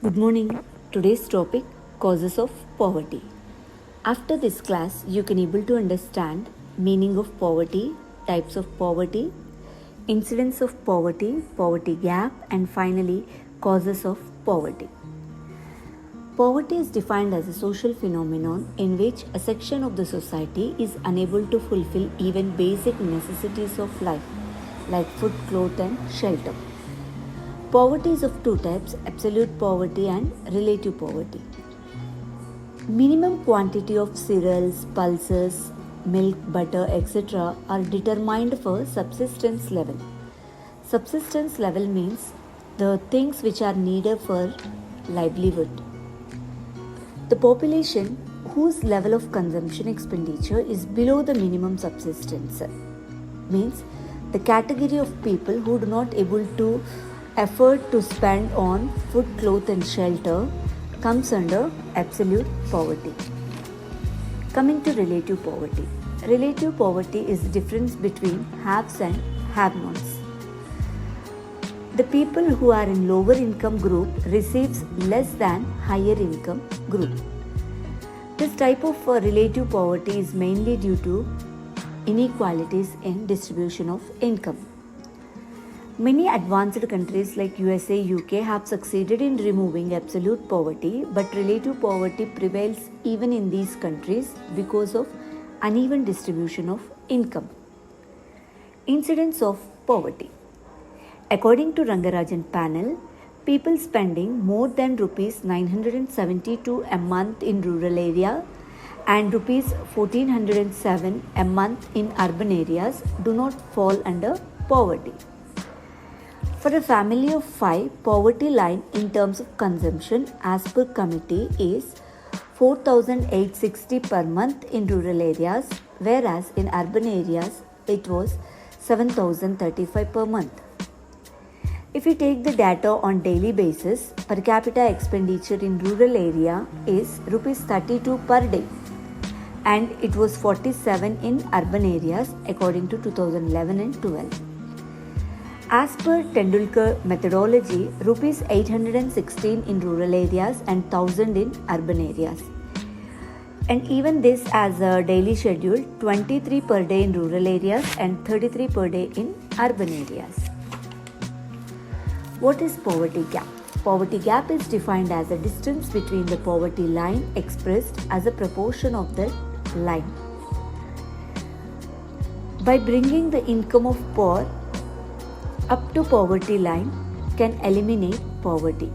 Good morning. Today's topic causes of poverty. After this class, you can able to understand meaning of poverty, types of poverty, incidence of poverty, poverty gap, and finally causes of poverty. Poverty is defined as a social phenomenon in which a section of the society is unable to fulfill even basic necessities of life like food, clothes, and shelter. Poverty is of two types, absolute poverty and relative poverty. Minimum quantity of cereals, pulses, milk, butter, etc. are determined for subsistence level. Subsistence level means the things which are needed for livelihood. The population whose level of consumption expenditure is below the minimum subsistence means the category of people who do not able to afford to spend on food, cloth and shelter comes under absolute poverty. Coming to relative poverty. Relative poverty is the difference between haves and have-nots. The people who are in lower income group receives less than higher income group. This type of relative poverty is mainly due to inequalities in distribution of income. Many advanced countries like USA, UK have succeeded in removing absolute poverty, but relative poverty prevails even in these countries because of uneven distribution of income. Incidence of poverty. According to Rangarajan panel, people spending more than rupees 972 a month in rural area and rupees 1407 a month in urban areas do not fall under poverty. For a family of 5, poverty line in terms of consumption as per committee is 4,860 per month in rural areas, whereas in urban areas it was 7,035 per month. If we take the data on daily basis, per capita expenditure in rural area is rupees 32 per day and it was 47 in urban areas according to 2011 and 12. As per Tendulkar methodology, rupees 816 in rural areas and 1000 in urban areas. And even this as a daily schedule, 23 per day in rural areas and 33 per day in urban areas. What is poverty gap? Poverty gap is defined as a distance between the poverty line expressed as a proportion of the line. By bringing the income of poor up to poverty line can eliminate poverty.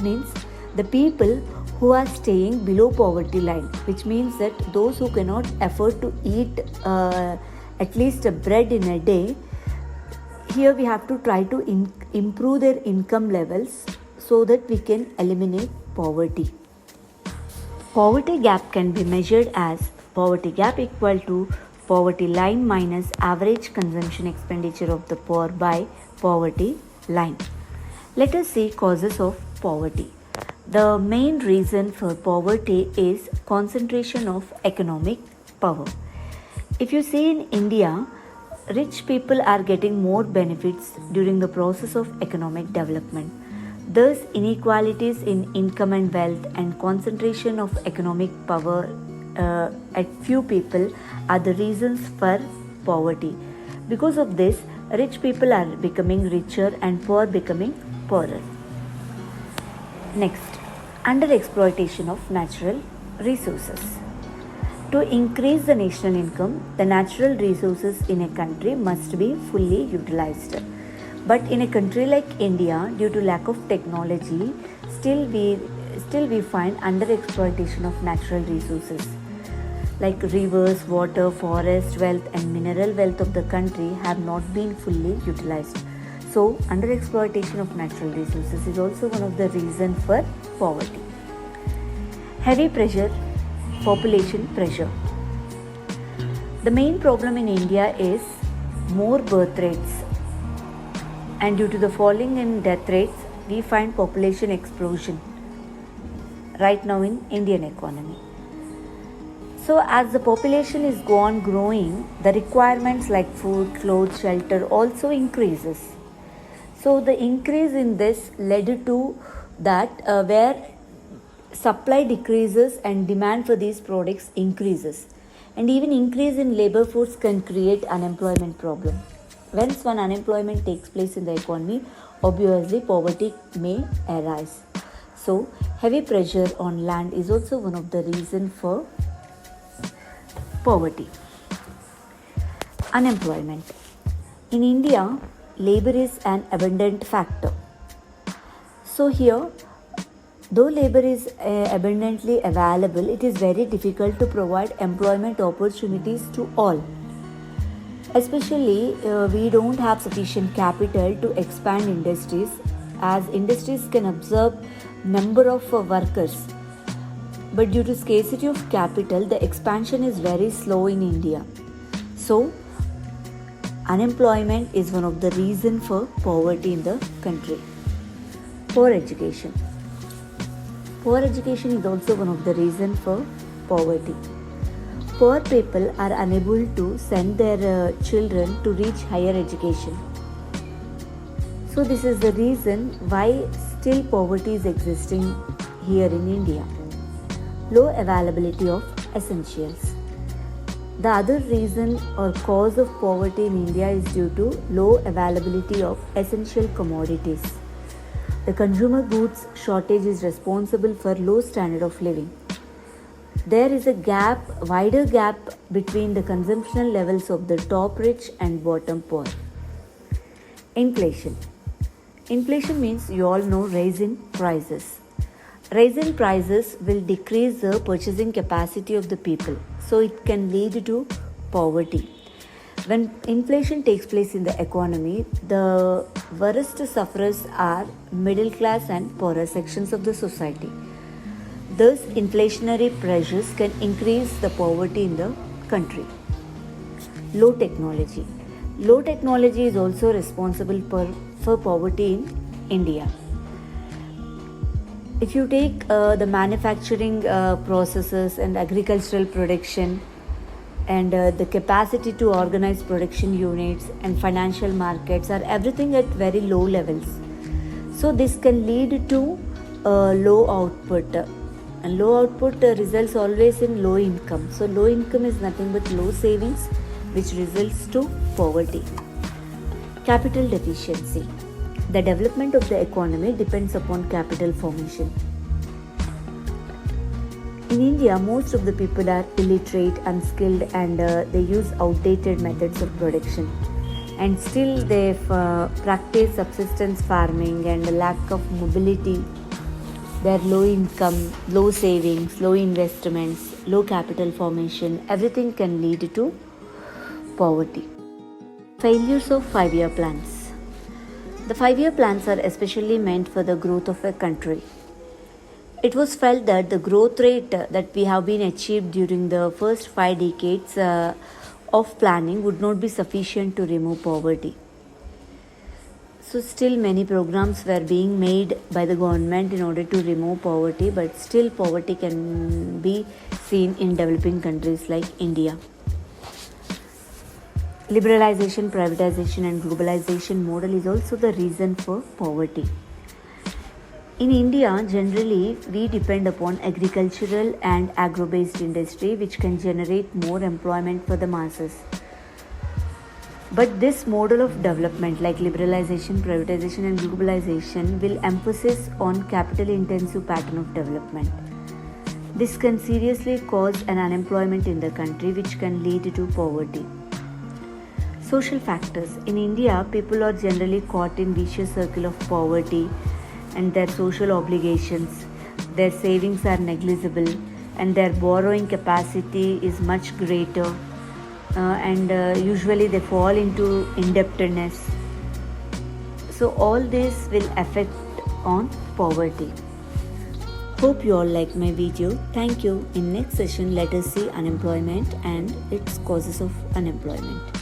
Means the people who are staying below poverty line, which means that those who cannot afford to eat at least a bread in a day, here we have to try to improve their income levels so that we can eliminate poverty. Poverty gap can be measured as poverty gap equal to poverty line minus average consumption expenditure of the poor by poverty line. Let us see causes of poverty. The main reason for poverty is concentration of economic power. If you see in India, rich people are getting more benefits during the process of economic development. Thus, inequalities in income and wealth and concentration of economic power at few people are the reasons for poverty. Because of this, rich people are becoming richer and poor becoming poorer. Next, under exploitation of natural resources. To increase the national income, the natural resources in a country must be fully utilized. But in a country like India, due to lack of technology, still we find under exploitation of natural resources. Like rivers, water, forest, wealth and mineral wealth of the country have not been fully utilized. So, under exploitation of natural resources is also one of the reasons for poverty. Heavy pressure, population pressure. The main problem in India is more birth rates, and due to the falling in death rates, we find population explosion right now in Indian economy. So as the population is gone growing, the requirements like food, clothes, shelter also increases. So the increase in this led to that where supply decreases and demand for these products increases, and even increase in labor force can create unemployment problem. Once one unemployment takes place in the economy, obviously poverty may arise. So heavy pressure on land is also one of the reasons for poverty. Unemployment. In India, labor is an abundant factor. So here, though labor is abundantly available, it is very difficult to provide employment opportunities to all. Especially, we don't have sufficient capital to expand industries, as industries can absorb number of workers. But due to scarcity of capital, the expansion is very slow in India. So, unemployment is one of the reasons for poverty in the country. Poor education. Poor education is also one of the reasons for poverty. Poor people are unable to send their children to reach higher education. So this is the reason why still poverty is existing here in India. Low availability of essentials. The other reason or cause of poverty in India is due to low availability of essential commodities. The consumer goods shortage is responsible for low standard of living. There is a wider gap between the consumption levels of the top rich and bottom poor. Inflation. Inflation means you all know rise in prices. Rise in prices will decrease the purchasing capacity of the people, so it can lead to poverty. When inflation takes place in the economy, the worst sufferers are middle class and poorer sections of the society. Thus, inflationary pressures can increase the poverty in the country. Low technology. Low technology is also responsible for poverty in India. If you take the manufacturing processes and agricultural production and the capacity to organize production units and financial markets are everything at very low levels. So this can lead to low output. And low output results always in low income. So low income is nothing but low savings, which results to poverty. Capital deficiency. The development of the economy depends upon capital formation. In India, most of the people are illiterate, unskilled, and they use outdated methods of production. And still they practice subsistence farming and lack of mobility. Their low income, low savings, low investments, low capital formation, everything can lead to poverty. Failures of 5-year plans. The 5-year plans are especially meant for the growth of a country. It was felt that the growth rate that we have been achieved during the first 5 decades of planning would not be sufficient to remove poverty. So still many programs were being made by the government in order to remove poverty, but still poverty can be seen in developing countries like India. Liberalization, privatization and globalization model is also the reason for poverty. In India, generally, we depend upon agricultural and agro-based industry which can generate more employment for the masses. But this model of development like liberalization, privatization and globalization will emphasize on capital-intensive pattern of development. This can seriously cause an unemployment in the country which can lead to poverty. Social factors. In India, people are generally caught in vicious circle of poverty and their social obligations. Their savings are negligible and their borrowing capacity is much greater. And usually they fall into indebtedness. So all this will affect on poverty. Hope you all like my video. Thank you. In next session, let us see unemployment and its causes of unemployment.